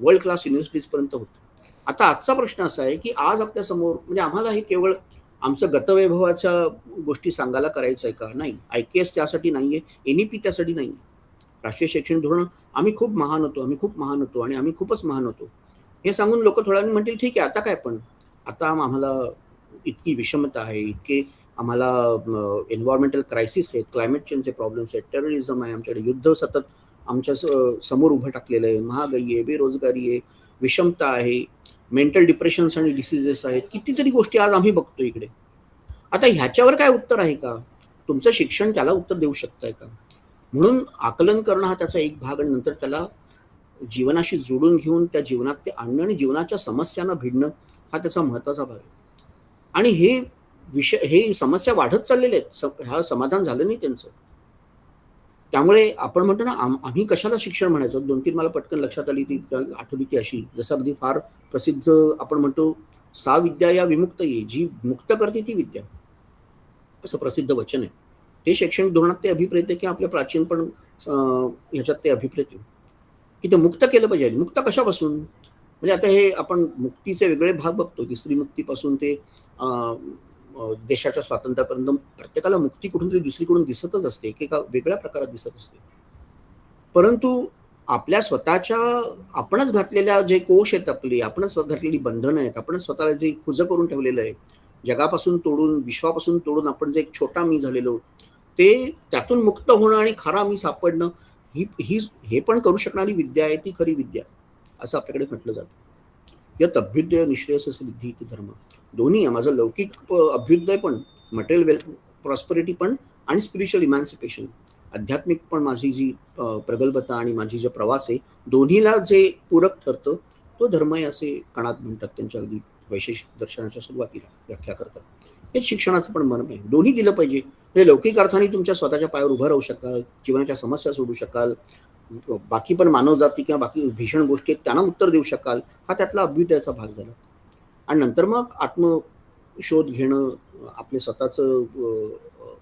वर्ल्ड क्लास युनिव्हर्सिटीजपर्यंत होतं. आता आजचा प्रश्न असा आहे की आज आपल्या समोर म्हणजे आम्हाला हे केवळ आमचं गतवैभवाच्या गोष्टी सांगायला करायचं आहे का? नाही. IKS त्यासाठी नाहीये, NEP त्यासाठी नाहीये. राष्ट्रीय शैक्षणिक धोरण आम्ही खूप महान होतो, आम्ही खूप महान होतो आणि आम्ही खूपच महान होतो हे सांगून लोक थोड्या वेळाने म्हणतील ठीक आहे आता काय, पण आता आम्हाला इतकी विषमता आहे, इतके आम्हाला एन्व्हायरमेंटल क्रायसिस आहेत, क्लायमेट चेंजचे प्रॉब्लेम्स आहेत, टेररिझम आहे, आमच्याकडे युद्ध सतत आमच्या समोर उभं टाकलेलं आहे, महागाई आहे, बेरोजगारी आहे, विषमता आहे, मेंटल डिप्रेशन्स आणि डिसिजेस आहेत, कितीतरी गोष्टी आज आम्ही बघतो इकडे. आता ह्याच्यावर काय उत्तर आहे का? तुमचं शिक्षण त्याला उत्तर देऊ शकतंय का? म्हणून आकलन करणं हा त्याचा एक भाग, आणि नंतर त्याला जीवनाशी जोडून घेऊन त्या जीवनात ते आणणं आणि जीवनाच्या समस्यांना भिडणं हा त्याचा महत्वाचा भाग आहे. आणि हे विषय हे समस्या वाढत चाललेले आहेत, हा समाधान झालं नाही त्यांचं. त्यामुळे आपण म्हणतो ना आम्ही कशाला शिक्षण म्हणायचं. 2-3 मला पटकन लक्षात आली ती आठवली ती अशी, जसं अगदी फार प्रसिद्ध आपण म्हणतो सा विद्या या विमुक्त ये, जी मुक्त करते ती विद्या, असं प्रसिद्ध वचन आहे. ते शैक्षणिक धोरणात ते अभिप्रेत आहे किंवा आपल्या प्राचीन पण ह्याच्यात ते अभिप्रेत आहे की ते मुक्त केलं पाहिजे. मुक्त कशापासून? म्हणजे आता हे आपण मुक्तीचे वेगळे भाग बघतो, तिसरी मुक्तीपासून ते देशाच्या स्वातंत्र्यापर्यंत प्रत्येकाला मुक्ती कुठून तरी दुसरीकडून दिसतच असते, एकेका वेगळ्या प्रकारात दिसत असते. परंतु आपल्या स्वतःच्या आपणच घातलेल्या जे कोश आहेत आपली, आपणच घातलेली बंधनं आहेत, आपणच स्वतःला जे खुजं करून ठेवलेलं आहे, जगापासून तोडून, विश्वापासून तोडून आपण जे एक छोटा मी झालेलो, ते त्यातून मुक्त होणं आणि खरा मी सापडणं ही ही हे पण करू शकणारी विद्या आहे, ती खरी विद्या असं आपल्याकडे म्हटलं जातं. यत अभ्युदय निश्रेयस सिद्धी इति धर्म. दोन्ही आहे माझं, लौकिक अभ्युदय पण, मटेरियल वेल्थ प्रॉस्पेरिटी पण, आणि स्पिरिच्युअल इमॅन्सिपेशन, आध्यात्मिक पण माझी जी प्रगल्भता आणि माझी जे प्रवास आहे, दोन्हीला जे पूरक ठरतं तो धर्म आहे असे कणात म्हणतात त्यांच्या अगदी वैशेषिक दर्शनाच्या सुरुवातीला व्याख्या करतात. हेच शिक्षणाचं पण मर्म आहे. दोन्ही दिलं पाहिजे. म्हणजे लौकिक अर्थाने तुमच्या स्वतःच्या पायावर उभं राहू शकाल, जीवनाच्या समस्या सोडू शकाल, बाकी पण मानवजाती किंवा बाकी भीषण गोष्टी आहेत त्यांना उत्तर देऊ शकाल, हा त्यातला अभ्युदयाचा भाग झाला. आणि नंतर मग आत्मशोध घेणं, आपले स्वतःचं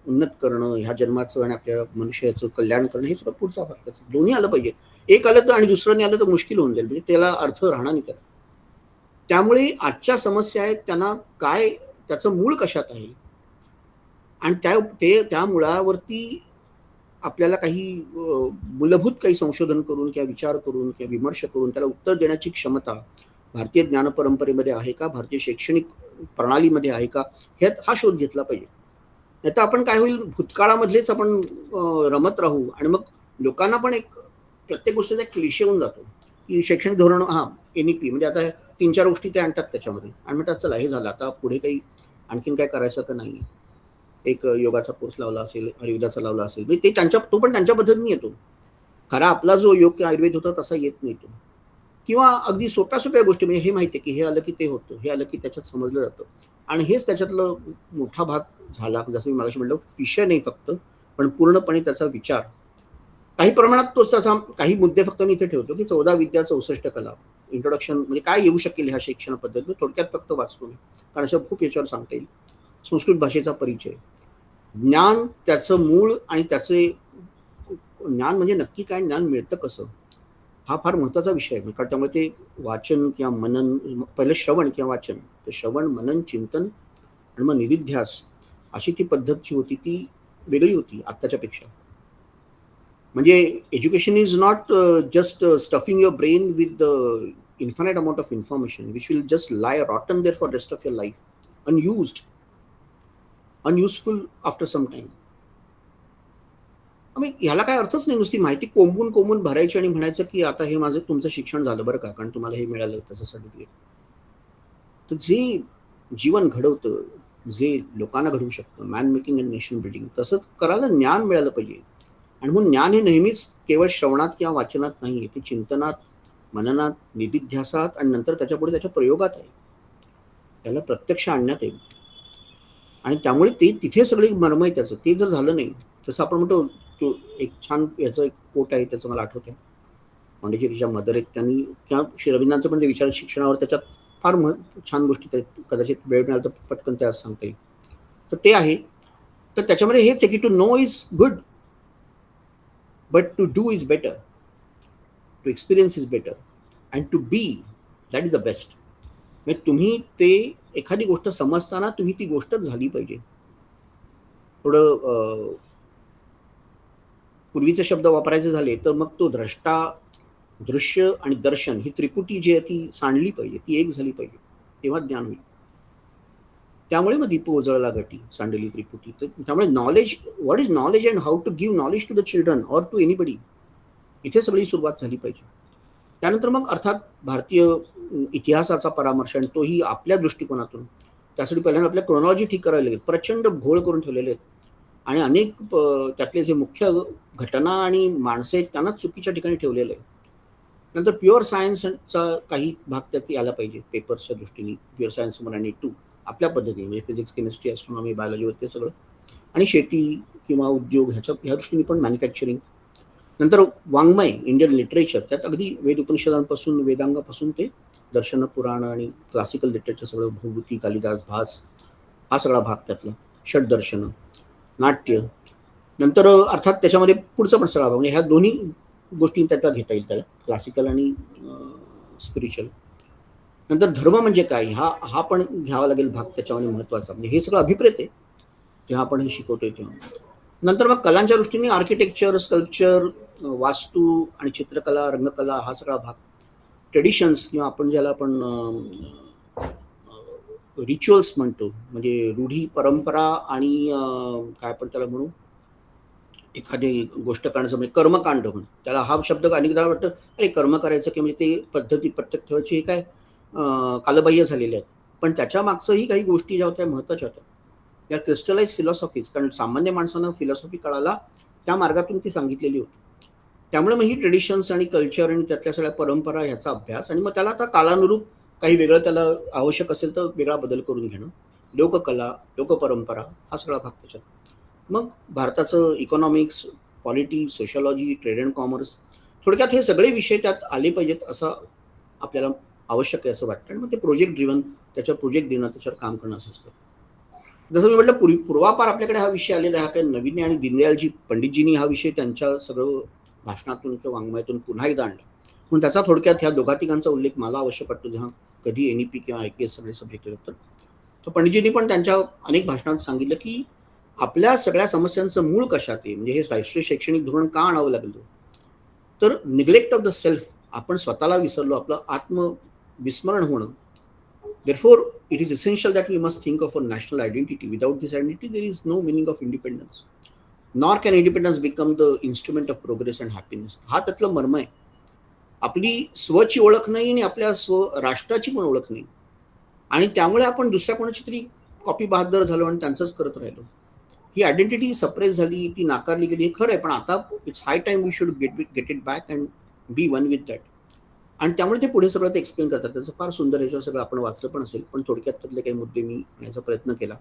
उन्नत करणं, ह्या जन्माचं आणि आपल्या मनुष्याचं कल्याण करणं, हे सगळं पुढचा भाग त्याचा. दोन्ही आलं पाहिजे. एक आलं तर आणि दुसरं नाही आलं तर मुश्किल होऊन जाईल, म्हणजे त्याला अर्थ राहणार नाही त्याला. त्यामुळे आजच्या समस्या आहेत त्यांना काय, त्याचं मूळ कशात आहे, आणि त्या मुळावरती आपल्याला काही मूलभूत काही संशोधन करून किंवा विचार करून किंवा विमर्श करून त्याला उत्तर देण्याची क्षमता भारतीय ज्ञान परंपरेमध्ये आहे का, भारतीय शैक्षणिक प्रणालीमध्ये आहे का, हा शोध घेतला पाहिजे. नाही तर आपण काय होईल, भूतकाळामधलेच आपण रमत राहू आणि मग लोकांना पण एक प्रत्येक गोष्टीचा एक क्लिशे होऊन जातो की शैक्षणिक धोरण NEP म्हणजे आता 3-4 गोष्टी ते आणतात त्याच्यामध्ये आणि म्हणतात चला हे झालं, आता पुढे काही आणखीन काय करायचं तर नाही. एक योगाचा कोर्स लावला असेल, आयुर्वेदाचा लावला असेल, म्हणजे तो पण त्यांच्या पद्धतीने येतो. खरा आपला जो योग किंवा आयुर्वेद होता तसा येत नाही तो. किंवा अगदी सोप्या गोष्टी, म्हणजे हे माहिती आहे की हे आलं की ते होतं, हे आलं की त्याच्यात समजलं जातं, आणि हेच त्याच्यातलं मोठा भाग झाला. जसं मी मागाशी म्हटलं, विषय नाही फक्त, पण पूर्णपणे त्याचा विचार. काही प्रमाणात तोच त्याचा, काही मुद्दे फक्त मी इथे ठेवतो की 14 विद्या 64 कला, इंट्रोडक्शन म्हणजे काय येऊ शकेल ह्या शिक्षण पद्धती, थोडक्यात फक्त वाचतो मी, कारण असं खूप याच्यावर सांगता येईल. संस्कृत भाषेचा परिचय, ज्ञान, त्याचं मूळ आणि त्याचे ज्ञान म्हणजे नक्की काय, ज्ञान मिळतं कसं, हा फार महत्त्वाचा विषय आहे. कारण त्यामुळे ते वाचन किंवा मनन, पहिलं श्रवण किंवा वाचन, तर श्रवण, मनन, चिंतन आणि मग निधिध्यास, अशी ती पद्धत जी होती ती वेगळी होती आत्ताच्यापेक्षा. म्हणजे education is not just stuffing your brain with infinite amount of information which will just lie rotten there for rest of your life, unuseful after some time. ह्याला काय अर्थच नाही, नुसती माहिती कोंबून भरायची आणि म्हणायचं की आता हे माझं तुमचं शिक्षण झालं बरं का, कारण तुम्हाला हे मिळालं त्याचं सर्टिफिकेट. तर जे जीवन घडवतं, जे लोकांना घडवू शकतं, man making and nation building, तसं करायला ज्ञान मिळालं पाहिजे. आणि म्हणून ज्ञान हे नेहमीच केवळ श्रवणात किंवा वाचनात नाही आहे, ते चिंतनात, मननात, निधिध्यासात आणि नंतर त्याच्यापुढे त्याच्या प्रयोगात आहे. त्याला प्रत्यक्ष आणण्यात येईल. आणि त्यामुळे ते तिथे सगळी मर्म आहे त्याचं. ते जर झालं नाही, तसं आपण म्हणतो, तो एक छान याचं एक कोट आहे, त्याचं मला आठवत आहे. पांडिचेरीच्या मदर आहेत त्यांनी, किंवा श्री रवींद्रांचं पण जे विचार शिक्षणावर, त्याच्यात फार छान गोष्टी आहेत. कदाचित वेळ मिळाला तर पटकन ते आज सांगता येईल. तर ते आहे. तर त्याच्यामध्ये हेच आहे की to know is good, but to do is better, to experience is better, and to be that is the best. म्हणजे तुम्ही ते एखादी गोष्ट समजताना तुम्ही ती गोष्टच झाली पाहिजे. थोडं पूर्वीचे शब्द वापरायचे झाले तर मग तो द्रष्टा, दृश्य आणि दर्शन ही त्रिपुटी जी आहे ती सांडली पाहिजे, ती एक झाली पाहिजे, तेव्हा ज्ञान होईल. त्यामुळे मग दीप उजळला घटी, सांडली त्रिपुटी. तर त्यामुळे knowledge, what is knowledge and how to give knowledge to the children or to anybody, इथे सगळी सुरुवात झाली पाहिजे. त्यानंतर मग अर्थात भारतीय इतिहासाचा परामर्श, आणि तोही आपल्या दृष्टिकोनातून. त्यासाठी पहिल्यांदा आपल्या क्रोनॉलॉजी ठीक करायला लागेल. प्रचंड घोळ करून ठेवलेले आहेत आणि अनेक त्यातले जे मुख्य घटना आणि माणसे आहेत त्यांना चुकीच्या ठिकाणी ठेवलेलं आहे. नंतर प्युअर सायन्सचा काही भाग त्यात यायला पाहिजे पेपर्सच्या दृष्टीने. प्युअर सायन्स 1 आणि 2 आपल्या पद्धतीने, म्हणजे फिजिक्स, केमिस्ट्री, ॲस्ट्रॉनॉमी, बायोलॉजी ते सगळं, आणि शेती किंवा उद्योग ह्या दृष्टीने पण, मॅन्युफॅक्चरिंग. नंतर वाङ्मय, इंडियन लिटरेचर, त्यात अगदी वेद उपनिषदांपासून, वेदांगापासून ते दर्शन, पुराण आणि क्लासिकल लिटरेचर सगळं, भूभूती, कालिदास, भास, हा सगळा भाग त्यातला. षड्दर्शन, नाट्य. नंतर अर्थात त्याच्यामध्ये पुढचं पण सगळा भाग, म्हणजे ह्या दोन्ही गोष्टी त्यातला घेता येईल त्याला, क्लासिकल आणि स्पिरिच्युअल. नंतर धर्म म्हणजे काय, हा पण घ्यावा लागेल भाग त्याच्यामध्ये महत्त्वाचा. म्हणजे हे सगळं अभिप्रेत आहे जेव्हा आपण हे शिकवतोय तेव्हा. नंतर मग कलांच्या दृष्टीने आर्किटेक्चर, स्कल्पचर, वास्तू आणि चित्रकला, रंगकला, हा सगळा भाग. ट्रेडिशन्स किंवा आपण ज्याला आपण रिच्युअल्स म्हणतो, म्हणजे रूढी, परंपरा आणि काय आपण त्याला म्हणू, एखादी गोष्ट करण्याचं म्हणजे कर्मकांड म्हणून त्याला. हा शब्द अनेकदा वाटतं अरे कर्म करायचं की म्हणजे ते पद्धती पद्धत ठेवायची, हे काय कालबाह्य झालेले आहेत. पण त्याच्या मागचंही काही गोष्टी ज्या होत्या महत्त्वाच्या होत्या, या क्रिस्टलाइज फिलॉसॉफीज. कारण सामान्य माणसांना फिलॉसॉफी कळाला त्या मार्गातून ती सांगितलेली होती. त्यामुळे मग ही ट्रेडिशन्स आणि कल्चर आणि त्यातल्या सगळ्या परंपरा ह्याचा अभ्यास, आणि मग त्याला आता कालानुरूप काही वेगळं त्याला आवश्यक असेल तर वेगळा बदल करून घेणं. लोककला, लोकपरंपरा, हा सगळा भाग त्याच्यात. मग भारताचं economics, polity, sociology, trade and commerce, थोडक्यात हे सगळे विषय त्यात आले पाहिजेत असं आपल्याला आवश्यक आहे असं वाटतं. आणि मग ते प्रोजेक्ट ड्रिव्हन, त्याच्यावर प्रोजेक्ट देणं, त्याच्यावर काम करणं असं सगळं. जसं मी म्हटलं, पूर्वापार आपल्याकडे हा विषय आलेला आहे, हा काही नवीन आहे. आणि दीनदयालजी पंडितजींनी हा विषय त्यांच्या सगळं भाषणातून किंवा वाङ्मयातून पुन्हा एकदा आणला. म्हणून त्याचा थोडक्यात ह्या दोघा तिघांचा उल्लेख मला आवश्यक वाटतो जेव्हा कधी NEP किंवा IKS सगळे सब्जेक्ट येतात. तर पंडितजींनी पण त्यांच्या अनेक भाषणात सांगितलं की आपल्या सगळ्या समस्यांचं मूळ कशात आहे, म्हणजे हे राष्ट्रीय शैक्षणिक धोरण का आणावं लागलं. तर निग्लेक्ट ऑफ द सेल्फ, आपण स्वतःला विसरलो, आपलं आत्मविस्मरण होणं. Therefore, it is essential that we must think of a national identity. Without this identity, there is no meaning of independence. Nor can independence become the instrument of progress and happiness. हा त्यातलं मर्म आहे. आपली स्वची ओळख नाही आणि आपल्या राष्ट्राची पण ओळख नाही. आणि त्यामुळे आपण दुसऱ्या कोणाची तरी कॉपी बहादर झालो आणि त्यांचंच करत राहिलो. ही आयडेंटिटी सप्रेस झाली, ती नाकारली गेली, हे खरं आहे. पण आता it's high time we should get it back and be one with that. आणि त्यामुळे ते पुढे सगळं ते एक्सप्लेन करतात. त्याचं फार सुंदर, ह्याच्यावर सगळं आपण वाचलं पण असेल, पण थोडक्यात त्यातले काही मुद्दे मी आणण्याचा प्रयत्न केला.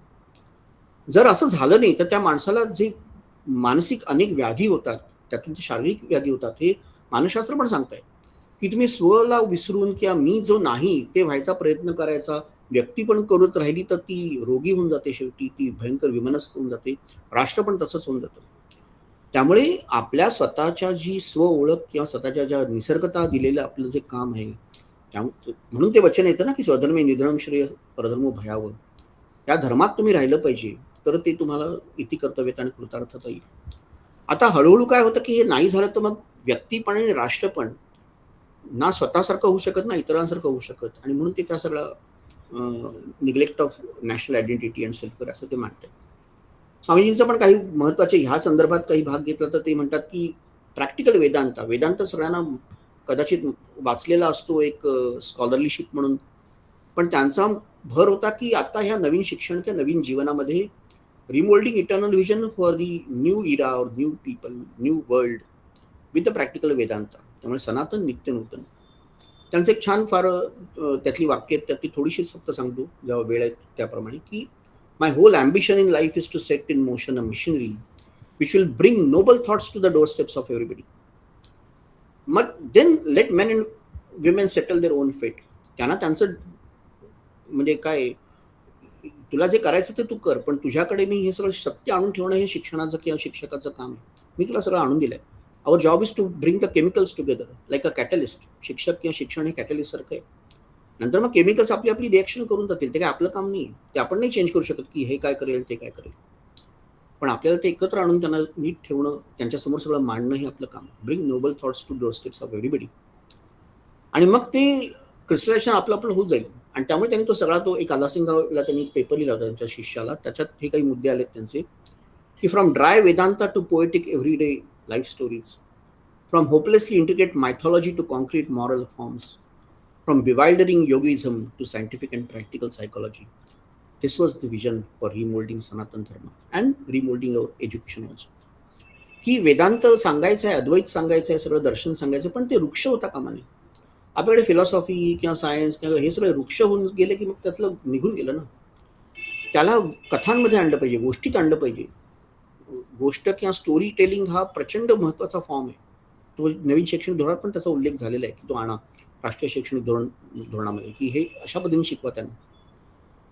जर असं झालं नाही तर त्या माणसाला जे मानसिक अनेक व्याधी होतात, त्यातून ते शारीरिक व्याधी होतात, हे मानसशास्त्र पण सांगत आहे की तुम्ही स्वला विसरून किंवा मी जो नाही ते व्हायचा प्रयत्न करायचा व्यक्ती पण करत राहिली तर ती रोगी होऊन जाते, शेवटी ती भयंकर विमनस्क होऊन जाते, राष्ट्र पण तसंच होऊन जातं. त्यामुळे आपल्या स्वतःच्या जी स्व ओळख किंवा स्वतःच्या ज्या निसर्गता दिलेलं आपलं जे काम आहे, म्हणून ते वचन येतं ना की स्वधर्मे निधनम श्रेय परधर्म भयावह. या धर्मात तुम्ही राहिलं पाहिजे, तर ते तुम्हाला इति कर्तव्यता आणि कृतार्थता येईल. आता हळूहळू काय होतं की हे नाही झालं तर मग व्यक्ती पण आणि राष्ट्र पण ना स्वतःसारखं होऊ शकत ना इतरांसारखं होऊ शकत. आणि म्हणून ते त्या सगळं neglect of national identity and self असं ते मांडतात. स्वामीजींचं पण काही महत्त्वाचे ह्या संदर्भात काही भाग घेतला तर ते म्हणतात की प्रॅक्टिकल वेदांत सगळ्यांना कदाचित वाचलेला असतो एक स्कॉलरलीशिप म्हणून, पण त्यांचा भर होता की आता ह्या नवीन शिक्षण किंवा नवीन जीवनामध्ये remoulding eternal vision for the new era और new people, new world with the practical Vedanta. त्यामुळे सनातन नित्य नूतन. त्यांचं एक छान फार त्यातली वाक्य आहेत, त्यातली थोडीशीच फक्त सांगतो जेव्हा वेळ आहे त्याप्रमाणे, की my whole ambition in life is to set in motion a missionary which will bring noble thoughts to the door steps of everybody. मग then let men and women settle their own fate. त्यांना त्यांचं म्हणजे काय, तुला जे करायचं ते तू कर, पण तुझ्याकडे मी हे सगळं सत्य आणून ठेवणं हे शिक्षणाचं किंवा शिक्षकाचं काम आहे. मी तुला सगळं आणून दिलंय. Our job is to bring the chemicals together like a catalyst. शिक्षक किंवा शिक्षण हे कॅटलिस्ट सारखं आहे. नंतर मग केमिकल्स आपली आपली रिॲक्शन करून जातील. ते काय आपलं काम नाही. ते आपण नाही चेंज करू शकत की हे काय करेल ते काय करेल, पण आपल्याला ते एकत्र आणून त्यांना नीट ठेवणं, त्यांच्यासमोर सगळं मांडणं हे आपलं काम. Bring noble thoughts to door steps of everybody. आणि मग ते क्रिस्टलायझेशन आपलं आपलं होत जाईल. आणि त्यामुळे त्यांनी तो सगळा तो एक आलासिंगावला त्यांनी पेपर लिहिला होता त्यांच्या शिष्याला. त्याच्यात हे काही मुद्दे आलेत त्यांचे, की from dry Vedanta to poetic everyday life stories, from hopelessly integrate mythology to concrete moral forms, from bewildering yogism to scientific and practical psychology. This was the vision for remoulding Sanatana Dharma and remoulding our education also. की वेदांत सांगायचं आहे, अद्वैत सांगायचं आहे, सगळं दर्शन सांगायचं, पण ते वृक्ष होता कामा नये. आपल्याकडे फिलॉसॉफी किंवा सायन्स किंवा हे सगळे वृक्ष होऊन गेले की मग त्यातलं निघून गेलं ना. त्याला कथांमध्ये आणलं पाहिजे, गोष्टीत आणलं पाहिजे. गोष्ट किंवा स्टोरी टेलिंग हा प्रचंड महत्त्वाचा फॉर्म आहे. तो नवीन शैक्षणिक धोरणात पण त्याचा उल्लेख झालेला आहे की तो आणा राष्ट्रीय शैक्षणिक धोरणामध्ये, की हे अशा पद्धतीने शिकवा त्यांना.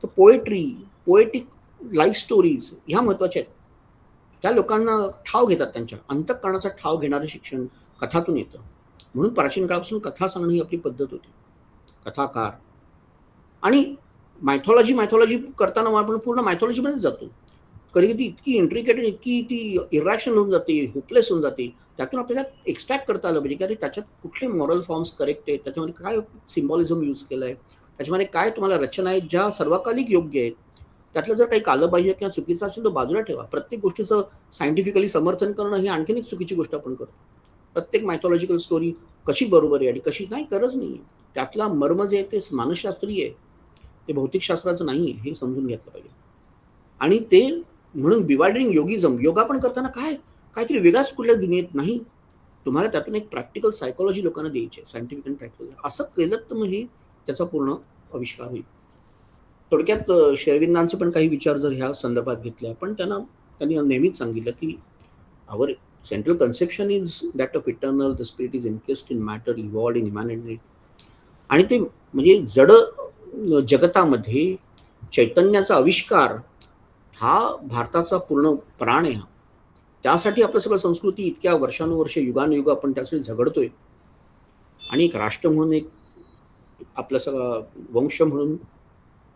तर पोएट्री, पोएटिक लाईफ स्टोरीज ह्या महत्त्वाच्या आहेत. त्या लोकांना ठाव घेतात, त्यांच्या अंतःकरणाचा ठाव घेणारं शिक्षण कथातून येतं. म्हणून प्राचीन काळापासून कथा सांगणं ही आपली पद्धत होती. कथाकार आणि मायथॉलॉजी करताना आपण पूर्ण मायथॉलॉजीमध्येच जातो. कधी कधी इतकी इंट्रिकेटेड, इतकी ती इरॅशनल होऊन जाते, होपलेस होऊन जाते. त्यातून आपल्याला एक्स्ट्रॅक्ट करता आलं पाहिजे की अरे त्याच्यात कुठले मॉरल फॉर्म्स करेक्ट आहेत, त्याच्यामध्ये काय सिम्बॉलिझम यूज केलं आहे, त्याच्यामध्ये काय तुम्हाला रचना आहेत ज्या सर्वकालिक योग्य आहेत. त्यातलं जर काही कालबाह्य किंवा चुकीचं असेल तर बाजूला ठेवा. प्रत्येक गोष्टीचं सायंटिफिकली समर्थन करणं ही आणखीन एक चुकीची गोष्ट आपण करतो. प्रत्येक मायथॉलॉजिकल स्टोरी कशी बरोबर आहे आणि कशी नाही, गरज नाही. त्यातला मर्म जे आहे ते मानसशास्त्रीय आहे, ते भौतिकशास्त्राचं नाही आहे, हे समजून घेतलं पाहिजे. आणि ते म्हणून बिवाल्डरिंग योगिझम, योगा पण करताना काय काहीतरी वेगळाच कुठल्या दुनियेत नाही. तुम्हाला त्यातून एक प्रॅक्टिकल सायकोलॉजी लोकांना द्यायची आहे, सायंटिफिक अँड प्रॅक्टिकल. असं केलं तर मग हे त्याचा पूर्ण आविष्कार होईल. थोडक्यात शेरविंदांचे पण काही विचार जर ह्या संदर्भात घेतले, पण त्यांनी नेहमीच सांगितलं की आवर central conception is that of eternal, the spirit is encased in matter, evolved in humanity. आणि ते म्हणजे जड जगतामध्ये चैतन्याचा आविष्कार हा भारताचा पूर्ण प्राण आहे. त्यासाठी आपलं सगळं संस्कृती इतक्या वर्षानुवर्ष युगानुयुग आपण त्यासाठी झगडतोय. आणि एक राष्ट्र म्हणून, एक आपला सगळा वंश म्हणून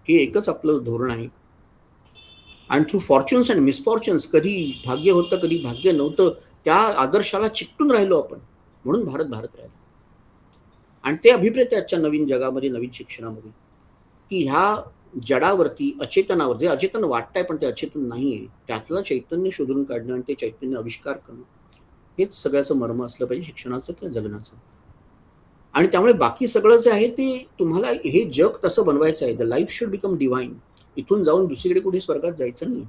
हे एकच आपलं धोरण आहे. आणि थ्रू फॉर्च्युन्स अँड मिसफॉर्च्युन्स, कधी भाग्य होतं कधी भाग्य नव्हतं, त्या आदर्शाला चिकटून राहिलो आपण, म्हणून भारत राहिला. आणि ते अभिप्रेत आहे आजच्या नवीन जगामध्ये, नवीन शिक्षणामध्ये, की ह्या जडावरती, अचेतनावर, जे अचेतन वाटतंय पण ते अचेतन नाही आहे, त्यातलं चैतन्य शोधून काढणं आणि ते चैतन्य आविष्कार करणं, हेच सगळ्याचं मर्म असलं पाहिजे शिक्षणाचं किंवा जगण्याचं. आणि त्यामुळे बाकी सगळं जे आहे ते तुम्हाला हे जग तसं बनवायचं आहे. The life should become divine. इथून जाऊन दुसरीकडे कुठे स्वर्गात जायचं नाही.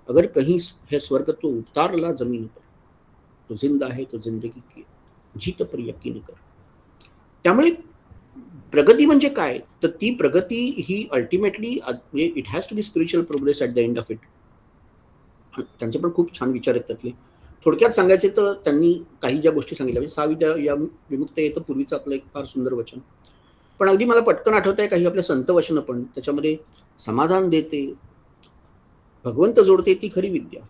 अगर कहीं है स्वर्ग तो उतारला जमीन पर, तो जिंदा है तो जिंदगी की जीत पर यकीन कर. त्यामुळे प्रगती म्हणजे काय, तर ती प्रगती ही ultimately it has to be spiritual progress at the end of it. त्यांचे पण खूप छान विचार आहेत त्यातले. थोडक्यात सांगायचे तर त्यांनी काही ज्या गोष्टी सांगितल्या, म्हणजे साविद्या या विमुक्त येतं पूर्वीचं आपलं एक फार सुंदर वचन, पण अगदी मला पटकन आठवत आहे काही आपल्या संत वचनं पण. त्याच्यामध्ये समाधान देते, भगवंत जोडते ती खरी विद्या,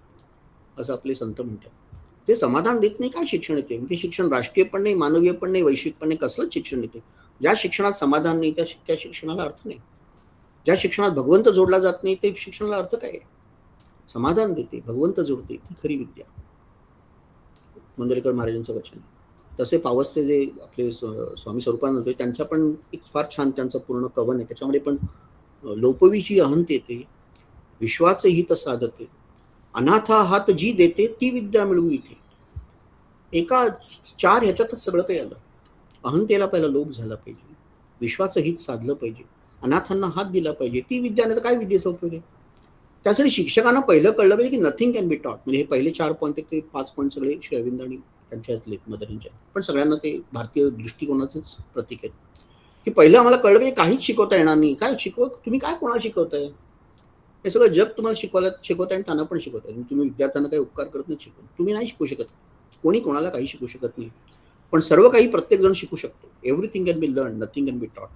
असं आपले संत म्हणतात. ते समाधान देत नाही काय शिक्षण येते, ते शिक्षण राष्ट्रीय पण नाही, मानवीय पण नाही, वैश्विक पण नाही, कसलंच शिक्षण येते. ज्या शिक्षणात समाधान नाही त्या शिक्षणाला अर्थ नाही. ज्या शिक्षणात भगवंत जोडला जात नाही ते शिक्षणाला अर्थ काय आहे. समाधान देते, भगवंत जोडते ती खरी विद्या, मंडलेकर महाराजांचं वचन. तसे पावसचे जे आपले स्वामी स्वरूपानंद होते त्यांच्या पण एक फार छान त्यांचं पूर्ण कवन आहे. त्याच्यामध्ये पण लोपवीची अहंत येते, विश्वाचे हित साधते, अनाथा हात जी देते ती विद्या मिळवू इथे. एका 4 ह्याच्यातच सगळं काही आलं. अहंतेला पहिला लोप झाला पाहिजे, विश्वाचं हित साधलं पाहिजे, अनाथांना हात दिला पाहिजे, ती विद्या. नाही तर काय विद्येचा उपयोग आहे. त्यासाठी शिक्षकांना पहिलं कळलं पाहिजे की नथिंग कॅन बी टॉट. म्हणजे हे पहिले 4 पॉईंट आहेत, ते 5 पॉईंट सगळे श्री अरविंद आणि त्यांच्यातले मदरींच्या, पण सगळ्यांना ते भारतीय दृष्टिकोनाचंच प्रतीक आहे की पहिलं आम्हाला कळलं पाहिजे काहीच शिकवता येणार नाही. काय तुम्ही काय कोणाला शिकवताय? हे सगळं जग तुम्हाला शिकवताय आणि त्यांना पण शिकवताय. तुम्ही विद्यार्थ्यांना काही उपकार करत नाही शिकवून. तुम्ही नाही शिकू शकत. कोणी कोणाला काही शिकू शकत नाही. पण सर्व काही प्रत्येक जण शिकू शकतो. Everything can be learn, nothing can be taught.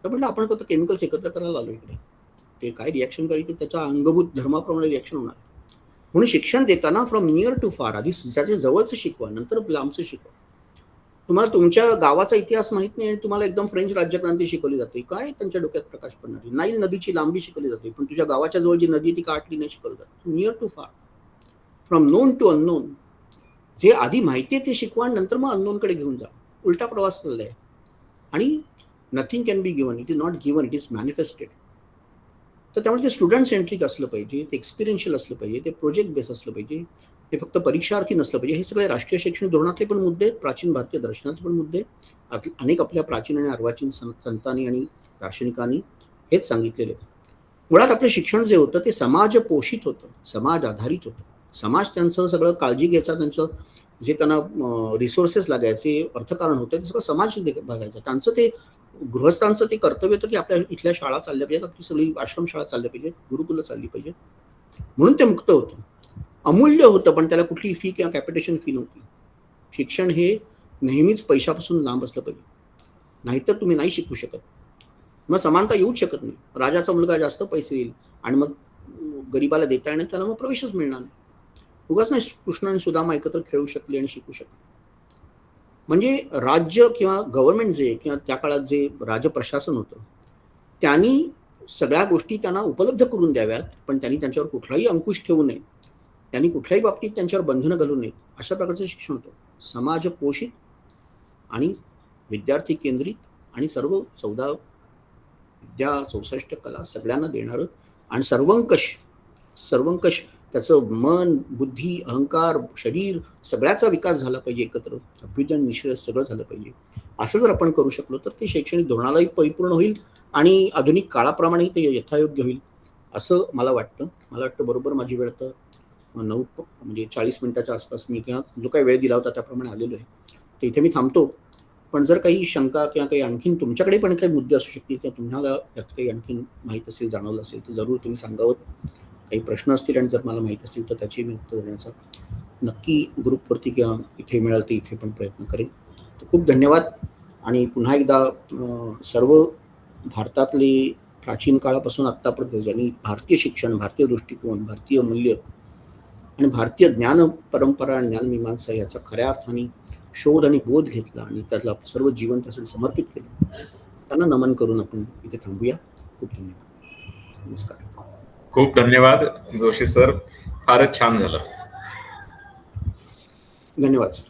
तर म्हटलं आपण फक्त केमिकल्स एकत्र करायला आलो इकडे. ते काय रिॲक्शन करायची त्याच्या अंगभूत धर्माप्रमाणे रिॲक्शन होणार. म्हणून शिक्षण देताना फ्रॉम नियर टू फार, आधी ज्याच्या जवळचं शिकवा, नंतर लांबचं शिकवा. तुम्हाला तुमच्या गावाचा इतिहास माहित नाही आणि तुम्हाला एकदम फ्रेंच राज्यक्रांती शिकवली जाते, काय त्यांच्या डोक्यात प्रकाश पडणार? नाईल नदीची लांबी शिकवली जाते, पण तुझ्या गावाच्या जवळ जी नदी ती काटली नाही शिकवली जाते. नियर टू फार, फ्रॉम नोन टू अननोन. जे आधी माहिती आहे ते शिकवा, नंतर मग अननोनकडे घेऊन जा. उलटा प्रवास चाललाय. आणि nothing can be given, it is not given, it is manifested. तर त्यामुळे ते स्टुडंट सेंट्रिक असलं पाहिजे, ते एक्सपिरियन्शियल असलं पाहिजे, ते प्रोजेक्ट बेस असलं पाहिजे, ते फक्त परीक्षार्थी नसलं पाहिजे. हे सगळे राष्ट्रीय शैक्षणिक धोरणातले पण मुद्दे आहेत, प्राचीन भारतीय दर्शनातले पण मुद्दे, अनेक आपल्या प्राचीन आणि अर्वाचीन संतांनी आणि दार्शनिकांनी हेच सांगितलेले आहेत. मुळात आपलं शिक्षण जे होतं ते समाज पोषित होतं, समाज आधारित होतं. समाज त्यांचं सगळं काळजी घ्यायचा, त्यांचं जे त्यांना रिसोर्सेस लागायचे, अर्थकारण होतं, ते सगळं समाज बघायचं. त्यांचं ते गृहस्थांचं ते कर्तव्य होतं की आपल्या इथल्या शाळा चालल्या पाहिजेत, आपली सगळी आश्रमशाळा चालल्या पाहिजेत, गुरुकुलं चालली पाहिजेत. म्हणून ते मुक्त होतं. अमूल्य होतं, पण त्याला कुठली फी किंवा कॅपिटेशन फी नव्हती. शिक्षण हे नेहमीच पैशापासून लांब असलं पाहिजे, नाहीतर तुम्ही नाही शिकू शकत. मग समानता येऊच शकत नाही. राजाचा मुलगा जास्त पैसे येईल आणि मग गरीबाला देता येणार, त्याला मग प्रवेशच मिळणार नाही. उगाच नाही कृष्ण आणि सुदामा एकत्र खेळू शकले आणि शिकू शकले. म्हणजे राज्य किंवा गव्हर्नमेंट जे किंवा त्या काळात जे राजप्रशासन होतं, त्यांनी सगळ्या गोष्टी त्यांना उपलब्ध करून द्याव्यात, पण त्यांनी त्यांच्यावर कुठलाही अंकुश ठेवू नये. त्यांनी कुठल्याही बाबतीत त्यांच्यावर बंधनं घालू नयेत. अशा प्रकारचं शिक्षण होतं. समाज पोषित आणि विद्यार्थी केंद्रित आणि सर्व 14 विद्या, 64 कला सगळ्यांना देणारं आणि सर्वंकष त्याचं मन, बुद्धी, अहंकार, शरीर सगळ्याचा विकास झाला पाहिजे एकत्र. अभ्युदय निश्चय सगळं झालं पाहिजे. असं जर आपण करू शकलो तर ते शैक्षणिक धोरणालाही परिपूर्ण होईल आणि आधुनिक काळाप्रमाणे ते यथायोग्य होईल असं मला वाटतं. मला वाटतं बरोबर माझी वेळ तर 9 म्हणजे 40 मिनिटाच्या आसपास मी किंवा जो काही वेळ दिला होता त्याप्रमाणे आलेलो आहे. तर इथे मी थांबतो. पण जर काही शंका किंवा काही आणखीन तुमच्याकडे पण काही मुद्दे असू शकतील किंवा तुम्हाला यात काही आणखीन माहीत असेल, जाणवलं असेल तर जरूर तुम्ही सांगावं. काही प्रश्न असतील आणि जर मला माहीत असेल तर त्याची मी उत्तर देण्याचा नक्की ग्रुपवरती किंवा इथे मिळाल तर इथे पण प्रयत्न करेन. तर खूप धन्यवाद. आणि पुन्हा एकदा सर्व भारतातले प्राचीन काळापासून आत्तापर्यंत ज्यांनी भारतीय शिक्षण, भारतीय दृष्टिकोन, भारतीय मूल्य आणि भारतीय ज्ञान परंपरा आणि ज्ञानमीमांसा याचा खऱ्या अर्थाने शोध आणि बोध घेतला आणि त्यातलं सर्व जीवन त्यासाठी समर्पित केलं, त्यांना नमन करून आपण इथे थांबूया. खूप धन्यवाद. नमस्कार. खूप धन्यवाद जोशी सर, फारच छान झालं. धन्यवाद सर.